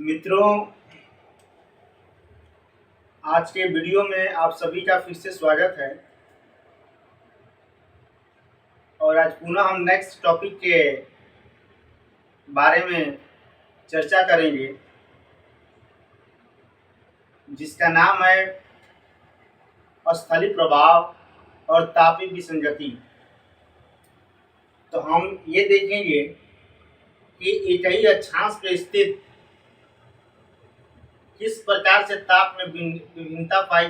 मित्रों, आज के वीडियो में आप सभी का फिर से स्वागत है। और आज पुनः हम नेक्स्ट टॉपिक के बारे में चर्चा करेंगे, जिसका नाम है स्थलीय प्रभाव और तापीय विसंगति। तो हम ये देखेंगे कि एक ही अक्षांश पर स्थित किस प्रकार से ताप में भिन्नता पाई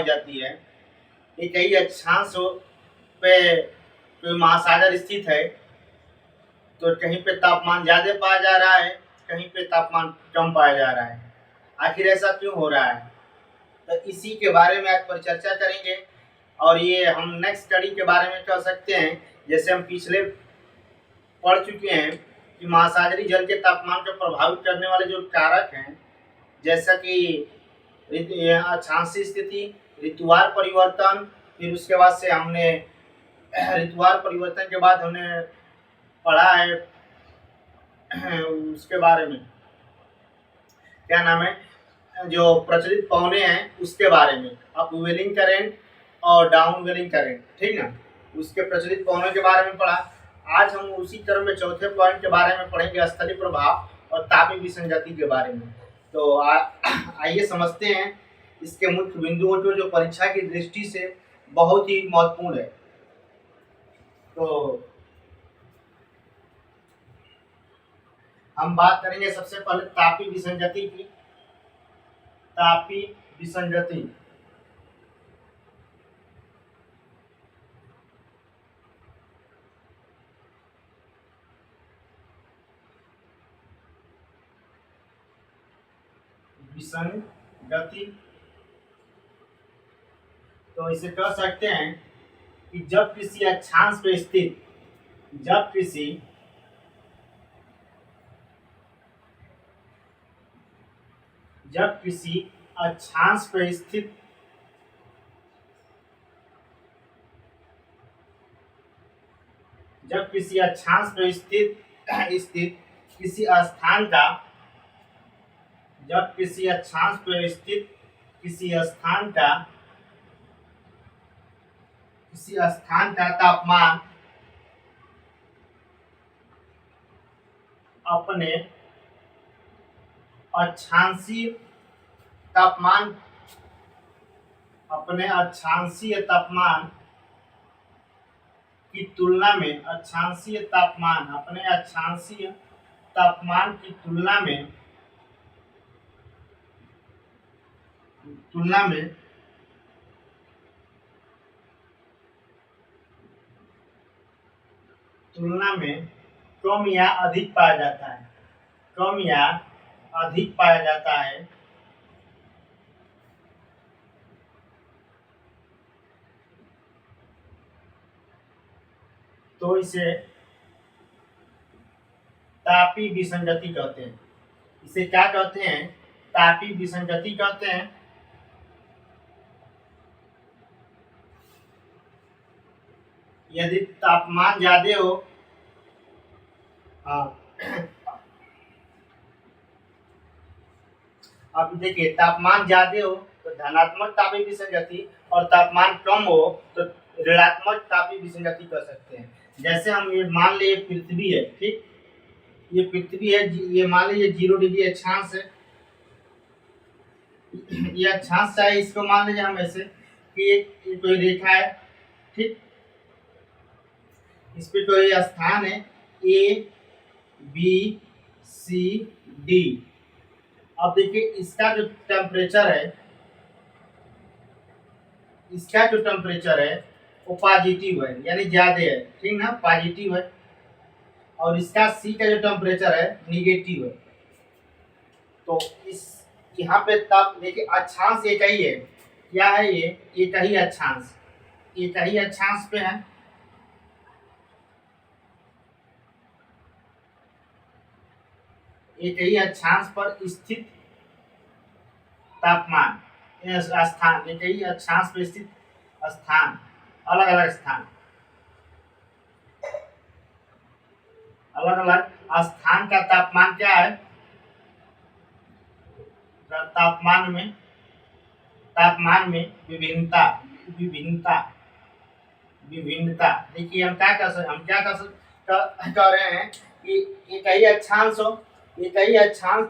जाती है। एक ही अक्षांश पे कोई महासागर स्थित है तो कहीं पे तापमान ज़्यादा पाया जा रहा है, कहीं पे तापमान कम पाया जा रहा है। आखिर ऐसा क्यों हो रहा है? तो इसी के बारे में आज पर चर्चा करेंगे। और ये हम नेक्स्ट स्टडी के बारे में कह सकते हैं, जैसे हम पिछले पढ़ चुके हैं कि महासागरीय जल के तापमान को प्रभावित करने वाले जो कारक हैं, जैसा कि अक्षांशीय स्थिति, ऋतुवार परिवर्तन, फिर उसके बाद से हमने ऋतुवार परिवर्तन के बाद हमने पढ़ा है उसके बारे में, क्या नाम है, जो प्रचलित पवने हैं उसके बारे में, अपवेलिंग करंट और डाउनवेलिंग करंट, ठीक ना, उसके प्रचलित पवनों के बारे में पढ़ा। आज हम उसी क्रम में चौथे पॉइंट के बारे में पढ़ेंगे, स्थलीय प्रभाव और तापीय विसंगति के बारे में। तो आइए समझते हैं इसके मुख्य बिंदुओं को, जो परीक्षा की दृष्टि से बहुत ही महत्वपूर्ण है। तो हम बात करेंगे सबसे पहले तापीय विसंगति की। तापीय विसंगति तो इसे कह सकते हैं कि जब किसी अक्षांश पर स्थित जब किसी अक्षांश पर स्थित किसी स्थान का तापमान अपने अक्षांशीय तापमान की तुलना में कम या अधिक पाया जाता है। तो इसे तापीय विसंगति कहते हैं। इसे क्या कहते हैं? तापीय विसंगति कहते हैं। यदि तापमान ज्यादा हो, अब देखिए, तापमान ज्यादा हो तो धनात्मक तापीय विसंगति, और तापमान कम हो तो ऋणात्मक तापीय विसंगति कर सकते हैं। जैसे हम ये मान लिए पृथ्वी है, ठीक, ये पृथ्वी है, ये मान लीजिए 0 डिग्री अक्षांश है, ये अक्षांश है, इसको मान लीजिए हम ऐसे कि ये कोई रेखा है, ठीक, इस पे कोई स्थान है A B C D। अब देखिए, इसका जो टेम्परेचर है वो पॉजिटिव है, यानी ज्यादा है, ठीक ना, पॉजिटिव है। और इसका सी का जो टेम्परेचर है निगेटिव है। तो इस यहाँ पे तब देखिए, अक्षांश एक ही है, क्या है ये? एक ही अक्षांश पे है। एक ही अक्षांश पर स्थित तापमान स्थान, एक ही अक्षांश पर स्थित स्थान, अलग अलग स्थान का तापमान क्या है? तापमान में विभिन्नता विभिन्नता। देखिए हम क्या कर रहे हैं कि एक ही अक्षांश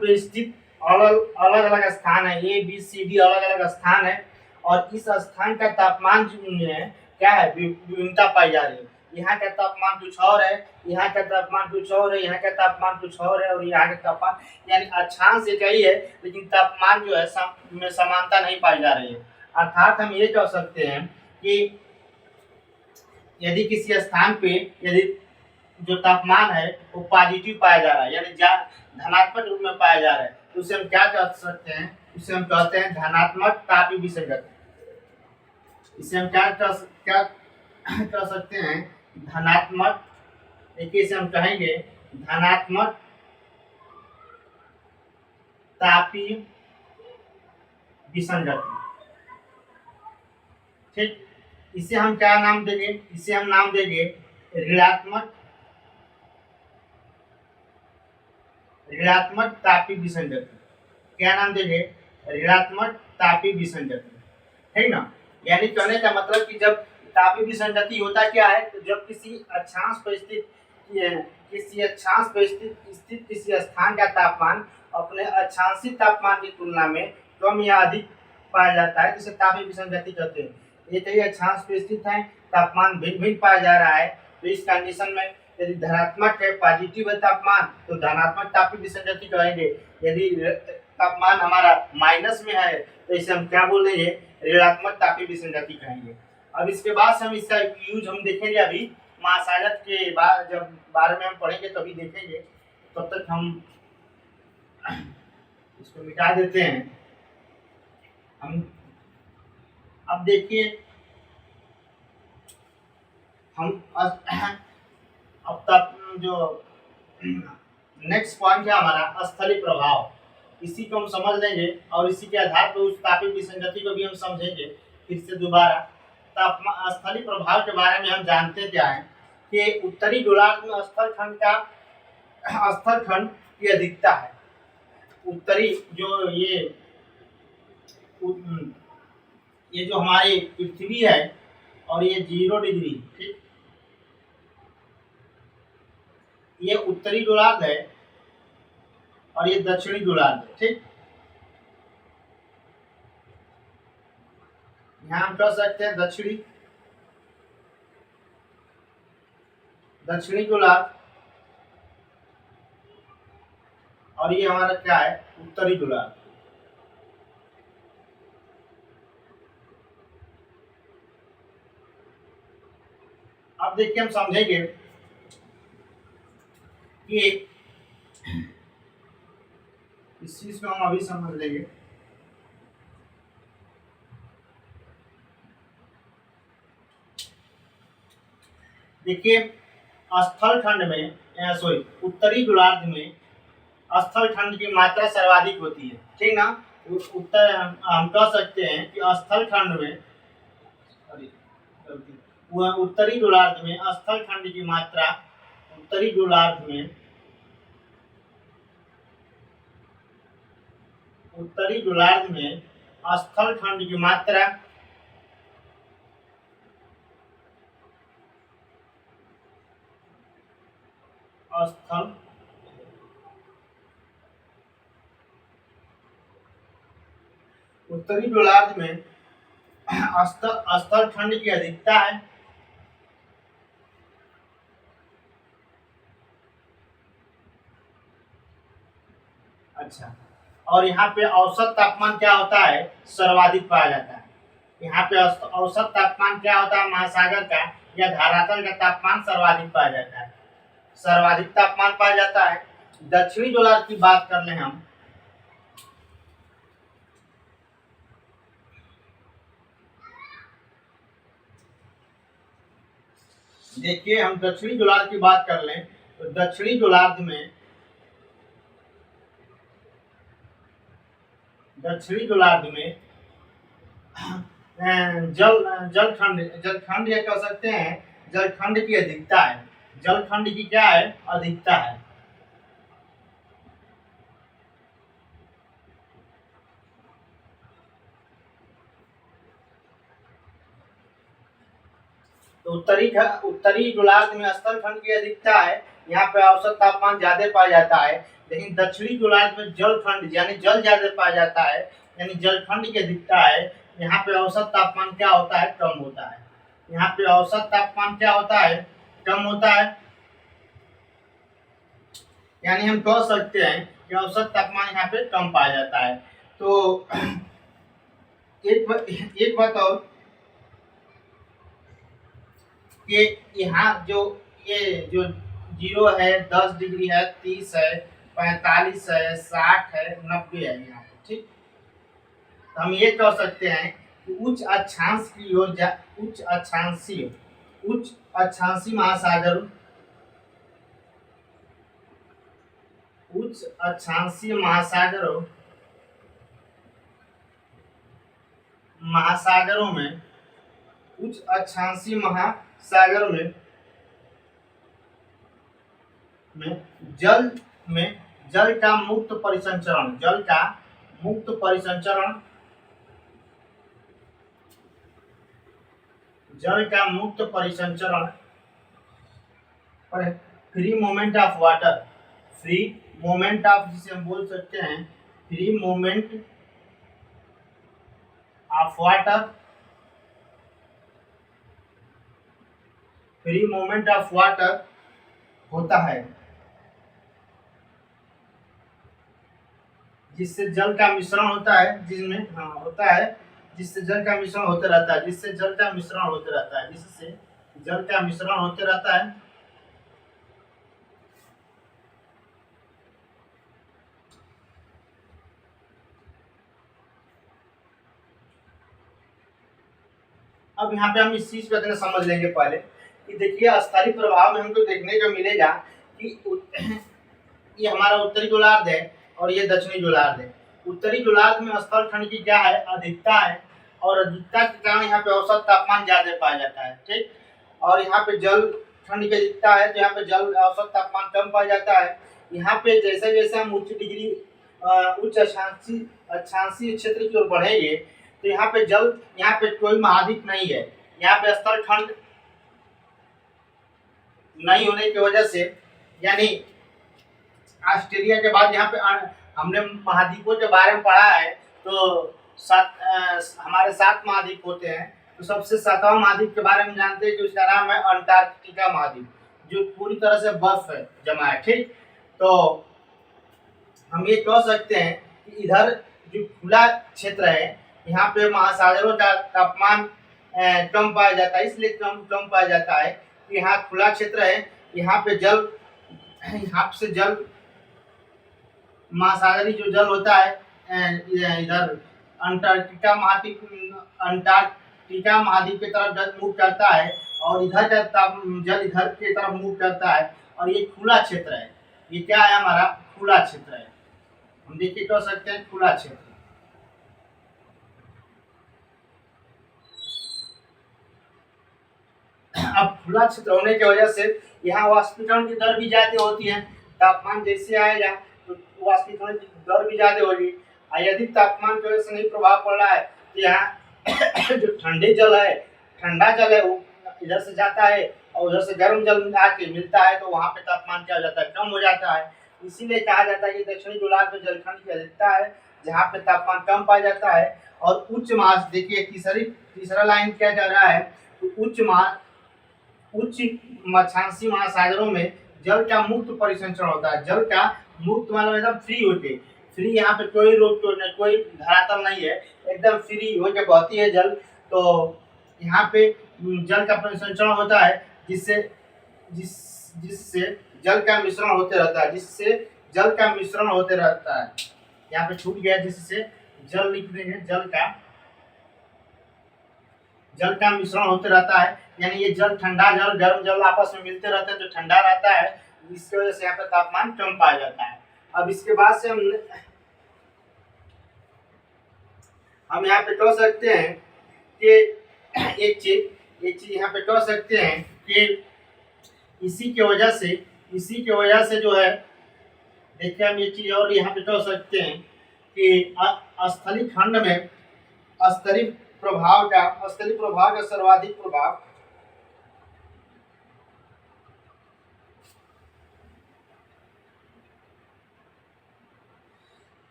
पे स्थित अलग अलग अलग स्थान है, ए बी सी डी अलग अलग स्थान है, और इस स्थान का तापमान जो है क्या है, विभिन्नता पाई जा रही है। यहाँ का तापमान कुछ और है, यहाँ का तापमान कुछ और है, यहाँ का तापमान कुछ और है, और यहाँ का तापमान, यानी अक्षांश एक ही है लेकिन तापमान जो है में समानता नहीं पाई जा रही है। अर्थात हम ये कह सकते हैं कि यदि किसी स्थान पे यदि जो तापमान है वो पॉजिटिव पाया जा रहा है, यानी धनात्मक रूप में पाया जा रहा है, तो उसे हम क्या कह सकते हैं, उसे हम कहते हैं धनात्मक तापीय विसंगति। इसे हम क्या कह सकते हैं, धनात्मक, देखिए इसे हम कहेंगे धनात्मक तापीय विसंगति। ठीक, इसे हम क्या नाम देंगे, इसे हम नाम देंगे ऋणात्मक तापीय विसंगति। क्या नाम देंगे, ऋणात्मक तापीय विसंगति, है ना। यानी कहने का मतलब कि जब तापीय विसंगति होता क्या है, तो जब किसी अक्षांश पर स्थित किसी स्थान का तापमान अपने अक्षांशीय तापमान की तुलना में कम या अधिक पाया जाता है, जिसे तापीय विसंगति कहते हैं। एक ही अक्षांश पे स्थित है, तापमान भिन्न भिन्न पाया जा रहा है, तो इस कंडीशन में यदि धनात्मक है, पॉजिटिव है तापमान, तो धनात्मक तापीय विसंगति कहेंगे। यदि तापमान हमारा माइनस में है तो इसे हम क्या बोलेंगे, ऋणात्मक तापीय विसंगति कहेंगे। अब इसके बाद हम इसका यूज हम देखेंगे, अभी महासागर के बाद जब बारे में हम पढ़ेंगे तभी देखेंगे। तब तक हम इसको मिटा देते हैं। हम अब देखिए हम अब तक जो नेक्स्ट पॉइंट है हमारा स्थलीय प्रभाव, इसी को हम समझ लेंगे और इसी के आधार पर उस तापीय विसंगति को भी हम समझेंगे फिर से दोबारा। तापमान स्थलीय प्रभाव के बारे में हम जानते क्या है कि उत्तरी गोलार्ध में स्थल खंड की अधिकता है। उत्तरी जो ये जो हमारी पृथ्वी है और ये 0 डिग्री, ठीक, ये उत्तरी गोलार्ध है और ये दक्षिणी गोलार्ध है। ठीक, यहाँ हम कह सकते हैं दक्षिणी गोलार्ध, और ये हमारा क्या है, उत्तरी गोलार्ध। अब देखिए हम समझेंगे कि इस चीज को हम अभी समझ लेंगे। देखिए स्थल खंड में उत्तरी गोलार्ध में स्थल खंड की मात्रा सर्वाधिक होती है, ठीक ना। उत्तर हम कह सकते हैं कि स्थल खंड में उत्तरी गोलार्ध में स्थल खंड की मात्रा, उत्तरी गोलार्ध में स्थल खंड की मात्रा स्थल उत्तरी गोलार्ध में स्थल खंड की अधिकता है। अच्छा, और यहाँ पे औसत तापमान क्या होता है, सर्वाधिक पाया जाता है। यहाँ पे औसत तापमान क्या होता है, महासागर का या धरातल का तापमान सर्वाधिक पाया जाता है, सर्वाधिक तापमान पाया जाता है। दक्षिणी गोलार्ध की बात कर लें हम, देखिए हम दक्षिणी गोलार्ध की बात कर लें तो दक्षिणी गोलार्ध में जलखंड या कह सकते हैं जलखंड की अधिकता है। जलखंड की क्या है, अधिकता है। तो उत्तरी गोलार्ध में स्थल खंड की अधिकता है, यहाँ पे औसत तापमान ज्यादा पाया जाता है। लेकिन दक्षिणी गोलार्ध में जल खंड यानी जल ज्यादा पाया जाता है, यानी जल खंड की अधिकता है। यहाँ पे औसत तापमान क्या होता है, कम होता है। यहाँ पे औसत तापमान क्या होता है, कम होता है। यानी हम कह सकते हैं कि औसत तापमान यहाँ पे कम पाया जाता है। तो एक बात और कि यहाँ ये जो 0 है, 10 डिग्री है, 30 है, 45 है, 60 है, 90 है यहाँ पे, ठीक। तो हम ये कह सकते हैं कि उच्च अक्षांश की ओर उच्च अक्षांशी महासागरों में उच्च अक्षांशीय महासागरों में जल का मुक्त परिसंचरण पर फ्री मोमेंट ऑफ वाटर, जिसे हम बोल सकते हैं फ्री मोमेंट ऑफ वाटर होता है, जिससे जल का मिश्रण होता है, जिससे जल का मिश्रण होते रहता है, अब यहाँ पे हम इस चीज को समझ लेंगे पहले कि देखिए स्थलीय प्रभाव में हमको देखने को मिलेगा कि ये हमारा उत्तरी गोलार्ध है और ये दक्षिणी गोलार्ध है। उत्तरी गोलार्ध में स्थल खंड की क्या है, अधिकता है, और अधिकता के कारण यहाँ पे औसत तापमान ज्यादा पाया जाता है, ठीक। और यहाँ पे जल खंड की अधिकता है तो यहाँ पे जल औसत तापमान कम पाया जाता है। यहाँ पे जैसे जैसे हम उच्च अक्षांशीय क्षेत्र की ओर बढ़ेंगे तो यहाँ पे कोई महाद्वीप नहीं है। यहाँ पे स्थल खंड नहीं होने की वजह से, यानी ऑस्ट्रेलिया के बाद यहाँ पे हमने महाद्वीपों के बारे में पढ़ा है तो हमारे 7 महाद्वीप होते हैं। तो सबसे 7वां महाद्वीप के बारे में जानते हैं कि उसका नाम है अंटार्कटिका महाद्वीप, जो पूरी तरह से बर्फ है जमा है, ठीक। तो हम ये कह सकते हैं कि इधर जो खुला क्षेत्र है यहाँ पे महासागरों का तापमान कम पाया जाता है, इसलिए कम पाया जाता है कि यहाँ खुला क्षेत्र है, यहाँ पे जल महासागरीय जो जल होता है इधर अंटार्कटिका महाद्वीप की तरफ जल मूव करता है और इधर का जल इधर की तरफ मूव करता है, और ये खुला क्षेत्र है। ये क्या है, हमारा खुला क्षेत्र है। हम देखिए कह सकते हैं खुला क्षेत्र। अब खुला क्षेत्र होने की वजह से यहाँ वाष्पीकरण की दर भी ज्यादा होती है। तापमान जैसे आएगा तो वाष्पीकरण की दर भी ज्यादा होगी। यदि तापमान की वजह से नहीं प्रभाव पड़ रहा है तो यहाँ जो ठंडा जल है वो इधर से जाता है और उधर से गर्म जल आके मिलता है, तो वहाँ पे तापमान क्या हो जाता है, कम हो जाता है। इसीलिए कहा जाता है कि दक्षिणी गोलार्ध में जलखंड की अधिकता है जहाँ पे तापमान कम पाया जाता है। और उच्च देखिए तीसरा लाइन क्या कर रहा है, तो उच्च अक्षांशीय महासागरों में जल का मुक्त परिसंचरण होता है। जल का मुक्त मतलब एकदम फ्री, यहाँ पे कोई रोक टोक नहीं, कोई धरातल नहीं है, एकदम फ्री हो के बहती है जल। तो यहाँ पे जल का परिसंचरण होता है जिससे जल का मिश्रण होते रहता है, यहाँ पे छूट गया, जिससे जल लिख देंगे, जल का मिश्रण होते रहता है। यानी ये जल ठंडा जल गर्म जल आपस में मिलते रहते हैं, जो ठंडा रहता है, इसकी वजह से यहाँ पे तापमान कम पाया जाता है। अब इसके बाद से हम यहाँ पे कह सकते हैं कि एक चीज यहाँ पे कह सकते हैं कि इसी की वजह से जो है, देखिए हम ये चीज और यहाँ पे कह सकते हैं कि स्थलीय खंड में स्थलीय प्रभाव का सर्वाधिक प्रभाव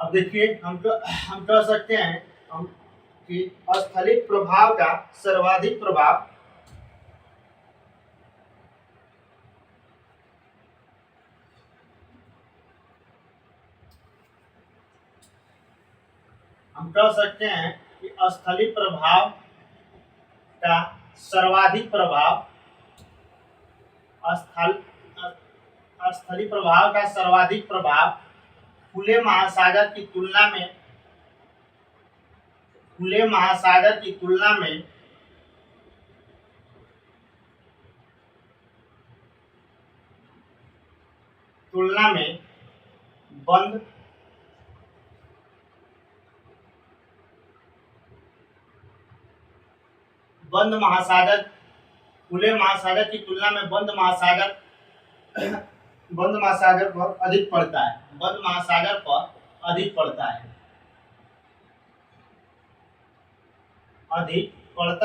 अब देखिए हम कह सकते हैं हम कि स्थलीय प्रभाव का सर्वाधिक प्रभाव हम कह सकते हैं कि स्थलीय प्रभाव का सर्वाधिक प्रभाव स्थल स्थलीय प्रभाव का सर्वाधिक प्रभाव खुले महासागर की तुलना में खुले महासागर की तुलना में बंद बंद महासागर खुले महासागर की तुलना में बंद महासागर पर अधिक पड़ता है। बंद महासागर पर अधिक पड़ता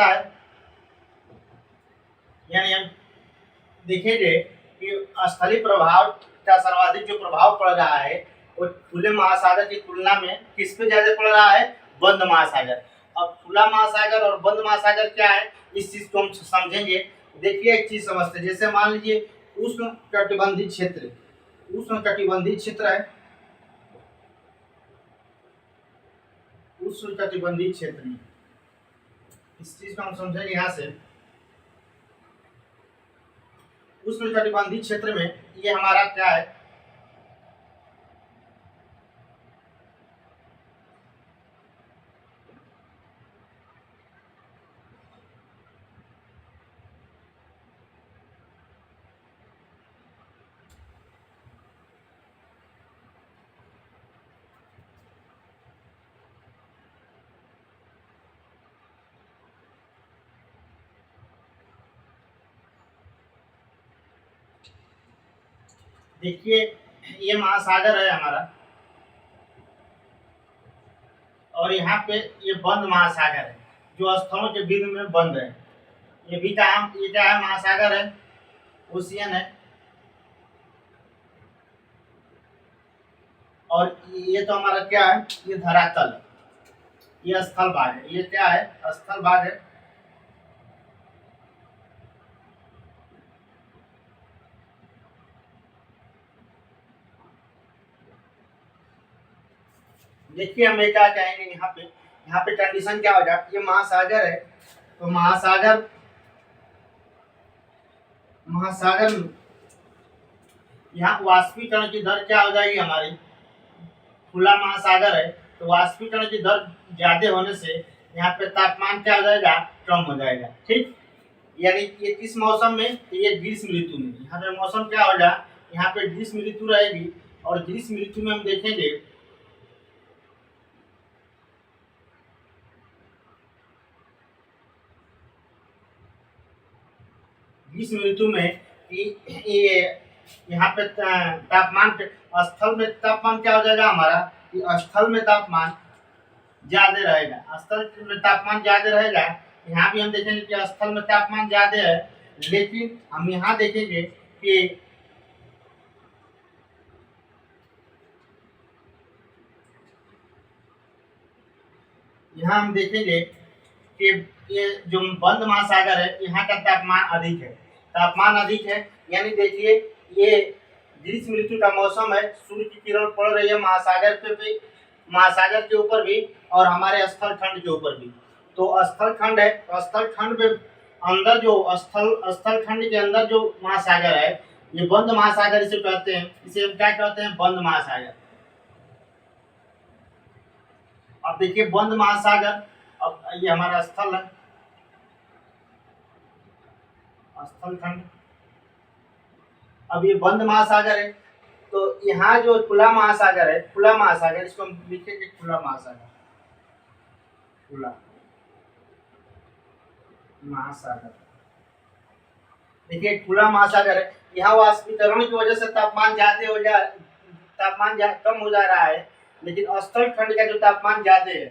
है यानी हम देखेंगे कि स्थलीय प्रभाव का सर्वाधिक जो प्रभाव पड़ रहा है वो खुले महासागर की तुलना में किस पे ज्यादा पड़ रहा है? बंद महासागर। अब खुला महासागर और बंद महासागर क्या है इस चीज को हम समझेंगे। देखिए एक चीज समझते, जैसे मान लीजिए उष्ण कटिबंधीय क्षेत्र है, उष्ण कटिबंधीय क्षेत्र में इस चीज को हम समझेंगे। यहाँ से उष्ण कटिबंधीय क्षेत्र में ये हमारा क्या है? देखिए ये महासागर है हमारा और यहाँ पे ये बंद महासागर है जो स्थलों के बिंदु में बंद है। ये भी क्या है? महासागर है, ओशियन है। और ये तो हमारा क्या है? ये धरातल है, ये स्थल भाग है। ये क्या है? स्थल भाग है। देखिए हम ये क्या कहेंगे, यहाँ पे कंडीशन क्या हो जाए? ये महासागर है तो महासागर यहाँ वाष्पीकरण की दर क्या हो जाएगी हमारी? खुला महासागर है तो वाष्पीकरण की दर ज्यादा होने से यहाँ पे तापमान क्या हो जाएगा? कम हो जाएगा। ठीक, यानी ये किस मौसम में? ये ग्रीष्म ऋतु में। यहाँ पे मौसम क्या हो जाए? यहाँ पे ग्रीष्म ऋतु रहेगी और ग्रीष्म ऋतु में हम देखेंगे ग्रीष्म ऋतु में ये यहाँ पे तापमान स्थल में तापमान क्या हो जाएगा हमारा? कि स्थल में तापमान ज्यादा रहेगा। स्थल में तापमान ज्यादा रहेगा। यहाँ भी हम देखेंगे कि स्थल में तापमान ज्यादा है, लेकिन हम यहाँ देखेंगे कि यहाँ हम देखेंगे कि ये जो बंद महासागर है यहाँ का तापमान अधिक है। यानी देखिए ये ग्रीष्म ऋतु का मौसम है, सूर्य की किरण पड़ रही है महासागर पे भी, महासागर के ऊपर भी और हमारे स्थल खंड के ऊपर भी। तो स्थल खंड है तो स्थल खंड में अंदर जो स्थल खंड के अंदर जो महासागर है ये बंद महासागर इसे कहते हैं। इसे हम क्या कहते हैं? बंद महासागर। अब देखिए बंद महासागर, अब ये हमारा स्थल है, स्थल खंड। अब ये बंद महासागर है तो यहाँ जो खुला महासागर है, खुला महासागर इसको हम लिखेंगे खुला महासागर। देखिए खुला महासागर है, यहाँ वाष्पीकरण की वजह से तापमान कम हो जा रहा है, लेकिन स्थल खंड का जो तापमान ज्यादा है।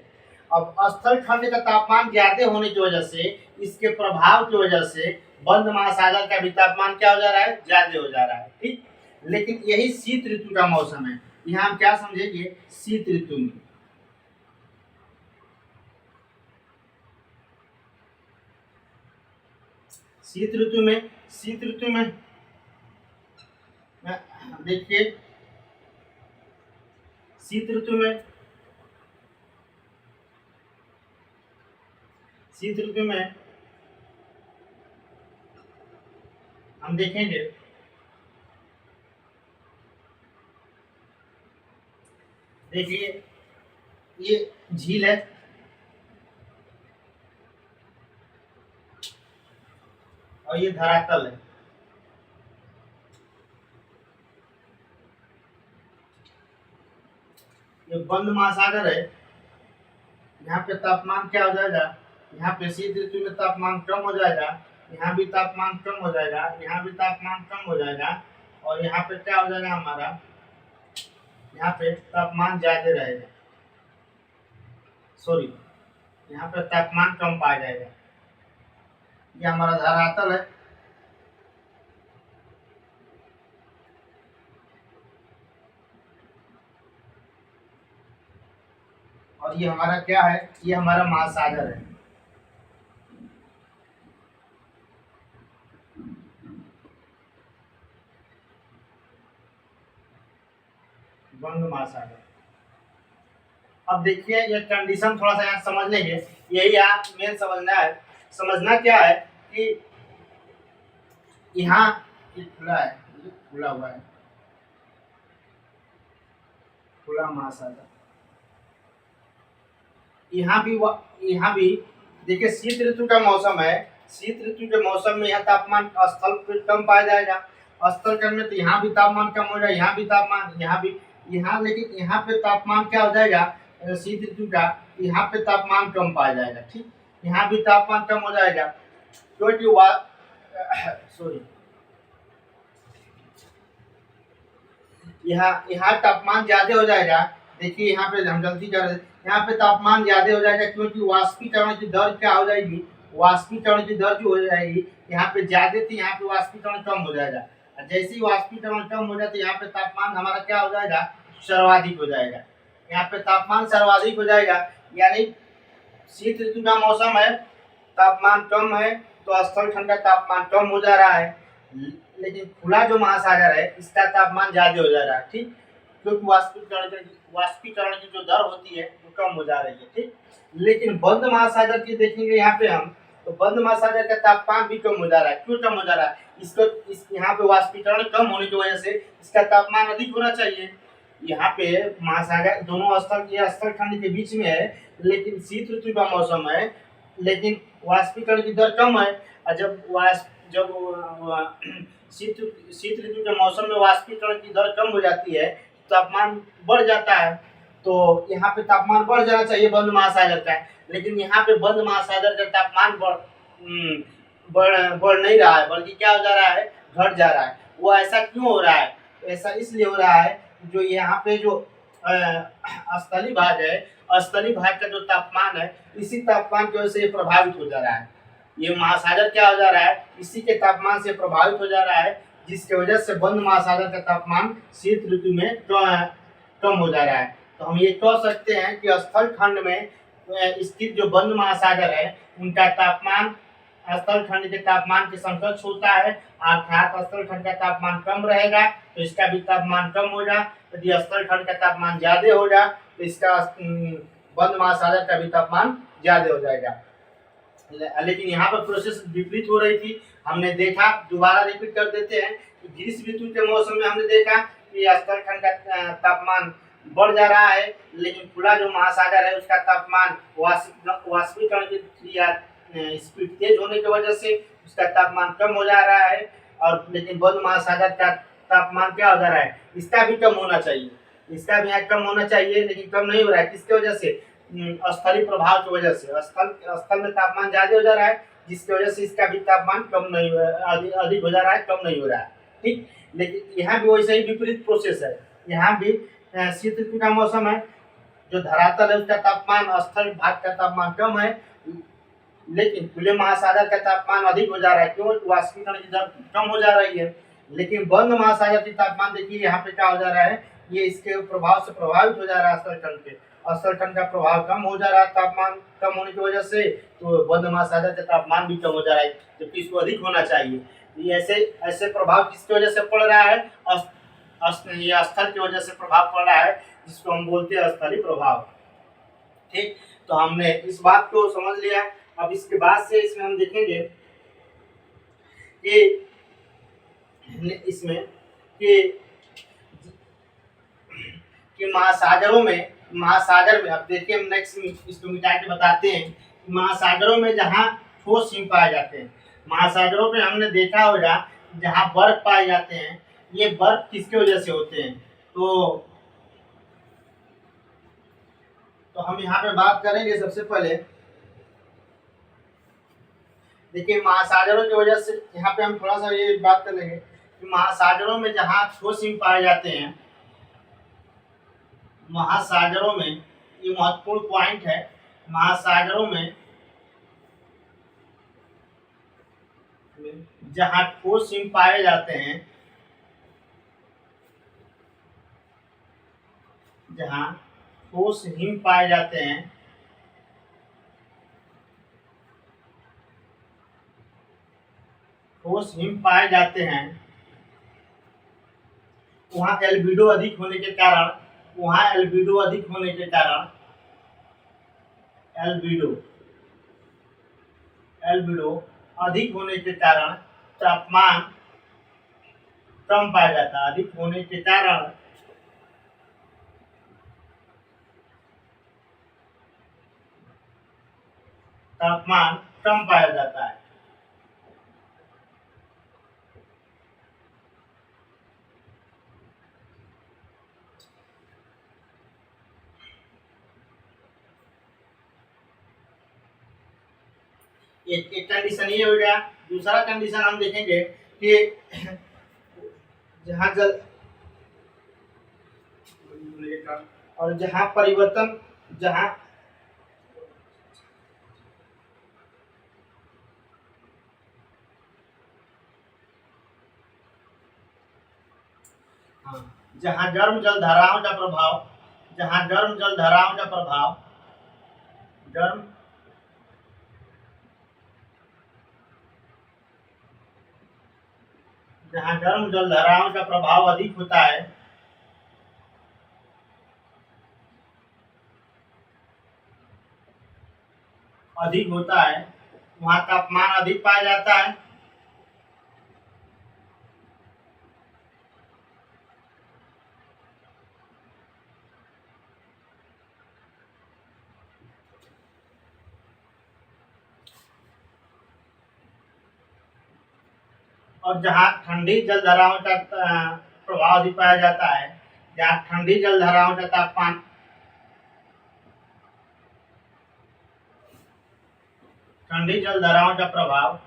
अब स्थल खंड का तापमान ज्यादा होने की वजह से, इसके प्रभाव की वजह से बंद महासागर का भी तापमान क्या हो जा रहा है? ज्यादा हो जा रहा है। ठीक, लेकिन यही शीत ऋतु का मौसम है। यहाँ हम क्या समझेंगे, शीत ऋतु में शीत ऋतु में देखिए शीत ऋतु में हम देखेंगे देखिए ये झील है और ये धरातल है। ये बंद महासागर है। यहाँ पे तापमान क्या हो जाएगा, यहाँ पे शीत ऋतु में तापमान कम हो जाएगा, यहाँ भी तापमान कम हो जाएगा, यहाँ भी तापमान कम हो जाएगा, और यहाँ पे क्या हो जाएगा हमारा, यहाँ पे तापमान ज्यादा रहेगा, सॉरी यहाँ पे तापमान कम पाया जाएगा। ये हमारा धरातल है। और ये हमारा क्या है, ये हमारा महासागर है। बंग महासागर। अब देखिए ये कंडीशन थोड़ा सा यहाँ समझ लेंगे, यही आप मेन समझना है। समझना क्या है कि यहाँ खुला है, खुला हुआ है, खुला महासागर। यहाँ भी देखिए शीत ऋतु का मौसम है। शीत ऋतु के मौसम में यहाँ तापमान स्थल पे कम पाया जाएगा। स्थल कम में तो यहाँ भी तापमान कम हो जाएगा, यहाँ भी तापमान, यहाँ लेकिन यहाँ पे तापमान क्या हो जाएगा शीत ऋतु का, यहाँ पे तापमान कम पाया जाएगा। ठीक, यहाँ भी तापमान कम हो जाएगा क्योंकि सॉरी यहाँ तापमान ज्यादा हो जाएगा। देखिए यहाँ पे हम गलती कर रहे हैं, यहाँ पे तापमान ज्यादा हो जाएगा क्योंकि वाष्पीकरण की दर क्या हो जाएगी, वाष्पीकरण की दर जो हो जाएगी यहाँ पे ज्यादा थी, यहाँ पे वाष्पीकरण कम हो जाएगा। जैसे ही वाष्पीकरण कम हो जाए तो यहाँ पे तापमान हमारा क्या हो जाएगा, सर्वाधिक हो जाएगा। यहाँ पे तापमान सर्वाधिक हो जाएगा, यानी शीत ऋतु का मौसम है, तापमान कम है तो स्थल खंड का तापमान कम हो जा रहा है, लेकिन खुला जो महासागर है इसका तापमान ज्यादा हो जा रहा है। ठीक, क्योंकि वाष्पीकरण की जो दर होती है वो कम हो जा रही है। ठीक, लेकिन बंद महासागर की देखेंगे यहाँ पे हम, तो बंद महासागर का तापमान भी कम हो जा रहा है। क्यों कम हो जा रहा है, यहाँ पे वाष्पीकरण कम होने की वजह से इसका तापमान अधिक होना चाहिए। यहाँ पे महासागर दोनों स्थल खंड के बीच में है, लेकिन शीत ऋतु का मौसम है, लेकिन वाष्पीकरण की दर कम है। और जब शीत ऋतु के मौसम में वाष्पीकरण की दर कम हो जाती है, तापमान बढ़ जाता है। तो यहाँ पे तापमान बढ़ जाना चाहिए बंद महासागर का, लेकिन यहाँ पे बंद महासागर का तापमान बढ़ नहीं रहा है, बल्कि क्या हो जा रहा है, घट जा रहा है। वो ऐसा क्यों हो रहा है, ऐसा इसलिए हो रहा है जो यहाँ पे जो स्थलीय भाग है, स्थलीय भाग का जो तापमान है, इसी तापमान की वजह से प्रभावित हो जा रहा है। ये महासागर क्या हो जा रहा है, इसी के तापमान से प्रभावित हो जा रहा है, जिसकी वजह से बंद महासागर का तापमान शीत ऋतु में कम हो जा रहा है। तो हम ये कह सकते हैं कि स्थल खंड में स्थित जो बंद महासागर है उनका तापमान स्थल खंड के तापमान के समकक्ष होता है, अर्थात स्थल खंड का तापमान कम रहेगा तो इसका भी तापमान कम होगा। यदि स्थल खंड का तापमान ज्यादा होगा तो इसका बंद महासागर का भी तापमान ज्यादा हो जाएगा। लेकिन यहाँ पर प्रोसेस विपरीत हो रही थी। हमने देखा, दोबारा रिपीट कर देते हैं कि ग्रीष्म ऋतु के मौसम में हमने देखा कि स्थल खंड का तापमान बढ़ जा रहा है, लेकिन खुला जो महासागर है उसका तापमान वाष्पीकरण की क्रिया स्पीड तेज होने की वजह से उसका तापमान कम हो जा रहा है। और लेकिन बंद महासागर का तापमान क्या हो जा रहा है, इसका भी कम होना चाहिए, इसका भी कम होना चाहिए, लेकिन कम नहीं हो रहा है। किसकी वजह से, स्थलीय प्रभाव की वजह से। स्थल में तापमान ज्यादा हो जा रहा है, जिसकी वजह से इसका भी तापमान कम नहीं अधिक हो जा रहा है, कम नहीं हो रहा है। ठीक, लेकिन यहाँ भी वैसे ही विपरीत प्रोसेस है। यहाँ भी शीत ऋतु का मौसम है, जो धरातल है उसका तापमान स्थल भाग का तापमान कम है, लेकिन खुले महासागर का तापमान अधिक हो जा रहा है। क्यों, वाष्पीकरण की दर कम हो जा रही है। लेकिन बंद महासागर की तापमान देखिए यहाँ पे क्या हो जा रहा है, ये इसके प्रभाव से प्रभावित हो जा रहा है अस्तल टन के। अस्तल टन का प्रभाव कम हो जा रहा है तापमान कम होने की वजह से, तो बद्ध महासागर का तापमान भी कम हो जा रहा है, जबकि इसको अधिक होना चाहिए। ये ऐसे ऐसे प्रभाव किसकी वजह से पड़ रहा है? ये स्थल की वजह से प्रभाव पड़ रहा है, जिसको हम बोलते हैं स्थलीय प्रभाव। ठीक, तो हमने इस बात को समझ लिया। अब इसके बाद से इसमें हम देखेंगे कि इसमें कि महासागर में अब देखिए, हम नेक्स्ट इसको मिटा के बताते हैं। महासागरों में जहाँ ठोस हिम पाए जाते हैं, महासागरों में हमने देखा होगा जहाँ बर्फ पाए जाते हैं, ये बर्फ किसकी वजह से होते हैं? तो हम यहाँ पे बात करेंगे। सबसे पहले देखिए, महासागरों की वजह से यहाँ पे हम थोड़ा सा ये बात कर लेंगे कि महासागरों में जहाँ ठोस हिम पाए जाते हैं, महासागरों में, ये महत्वपूर्ण पॉइंट है, महासागरों में जहाँ ठोस हिम पाए जाते हैं, जहाँ ठोस हिम पाए जाते हैं, ठोस हिम पाए जाते हैं, वहाँ एल्बिडो अधिक होने के कारण, एल्बिडो अधिक होने के कारण तापमान कम पाया जाता है। अधिक होने के कारण तापमान कम पाया जाता है। एक कंडीशन ये हो गया। दूसरा कंडीशन हम देखेंगे कि जहाँ जल और जहाँ परिवर्तन, जहाँ जहाँ गर्म जल धाराओं का प्रभाव, जहाँ गर्म जल धाराओं का प्रभाव जहाँ गर्म जल धाराओं का प्रभाव अधिक होता है, वहाँ तापमान अधिक पाया जाता है। और जहाँ ठंडी जल धाराओं का प्रभाव अधिक पाया जाता है, जहाँ ठंडी जल धाराओं का तापमान, ठंडी जल धाराओं का प्रभाव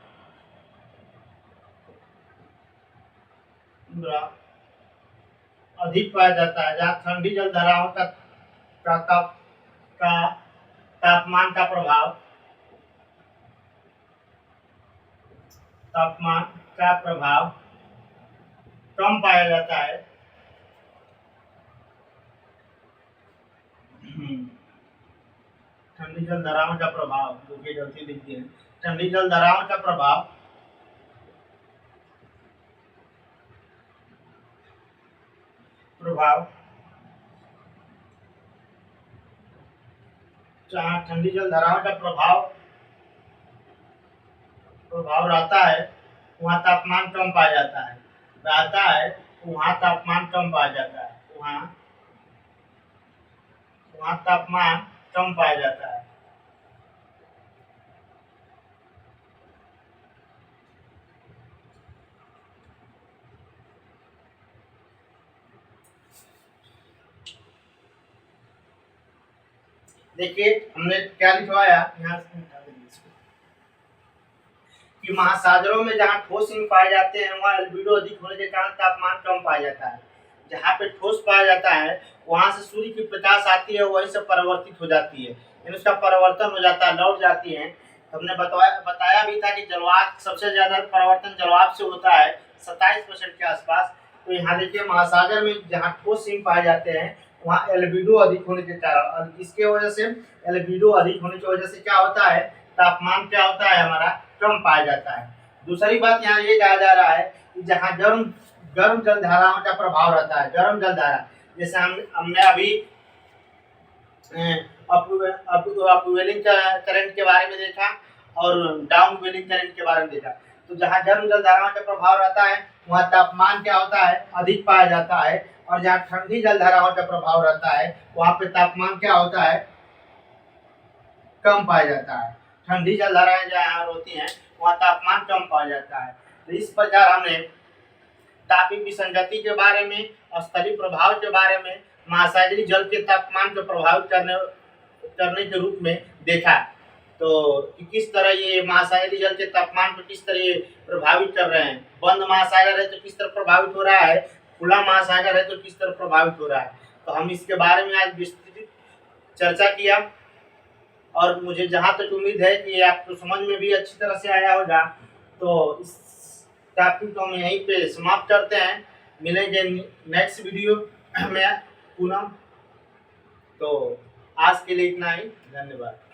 अधिक पाया जाता है, जहाँ ठंडी जल धाराओं का तापमान का प्रभाव कम पाया जाता है। ठंडी जल धाराओं का प्रभाव, जो कि गलती दिखती है, ठंडी जल धाराओं का प्रभाव जहाँ ठंडी जल धाराओं का प्रभाव रहता है, वहाँ तापमान कम पाया जाता है। वहाँ तापमान कम पाया जाता है। वहाँ तापमान कम पाया जाता है। देखिए, हमने क्या लिखवाया यहाँ कि महासागरों में जहाँ ठोस हिम पाए जाते हैं, वहाँ एल्बिडो अधिक होने के कारण तापमान कम पाया जाता है। जहाँ पे ठोस पाया जाता है, वहाँ से सूर्य की प्रकाश आती है, वहीं से परावर्तित हो जाती है, यानी उसका परिवर्तन हो जाता है, लौट जाती है। हमने बताया भी था कि जलवाष्प सबसे ज्यादा परिवर्तन जलवाष्प से होता है, 27% के आसपास। तो यहाँ देखिए महासागर में जहाँ ठोस हिम पाए जाते हैं वहाँ एल्बिडो अधिक होने के कारण, इसके वजह से एल्बिडो अधिक होने की वजह से क्या होता है, तापमान क्या होता है हमारा कम पाया जाता है। दूसरी बात यहाँ ये कहा जा रहा है कि जहाँ गर्म गर्म जलधाराओं का प्रभाव रहता है, गर्म जलधारा जैसे हमने अभी अपवेलिंग करंट के बारे में देखा और डाउन वेलिंग करंट के बारे में देखा। तो जहाँ गर्म जलधाराओं का प्रभाव रहता है वहाँ तापमान क्या होता है, अधिक पाया जाता है, और जहाँ ठंडी जलधाराओं का प्रभाव रहता है वहाँ पे तापमान क्या होता है, कम पाया जाता है। ठंडी जलधाराएं जहाँ होती हैं वहाँ तापमान कम पाया जाता है। तो इस प्रकार हमने तापीय विसंगति के बारे में, स्थलीय प्रभाव के बारे में, महासागरीय जल के तापमान को प्रभावित करने के रूप में देखा। तो किस तरह ये महासागरीय जल के तापमान को किस तरह ये प्रभावित कर रहे हैं, बंद महासागर है तो किस तरह प्रभावित हो रहा है, खुला महासागर है तो किस तरह प्रभावित हो रहा है। तो हम इसके बारे में आज विस्तृत चर्चा किया और मुझे जहाँ तक उम्मीद है कि आपको समझ में भी अच्छी तरह से आया होगा। तो इस टॉपिक को हम यहीं पे समाप्त करते हैं, मिलेंगे नेक्स्ट वीडियो में पुनः। तो आज के लिए इतना ही, धन्यवाद।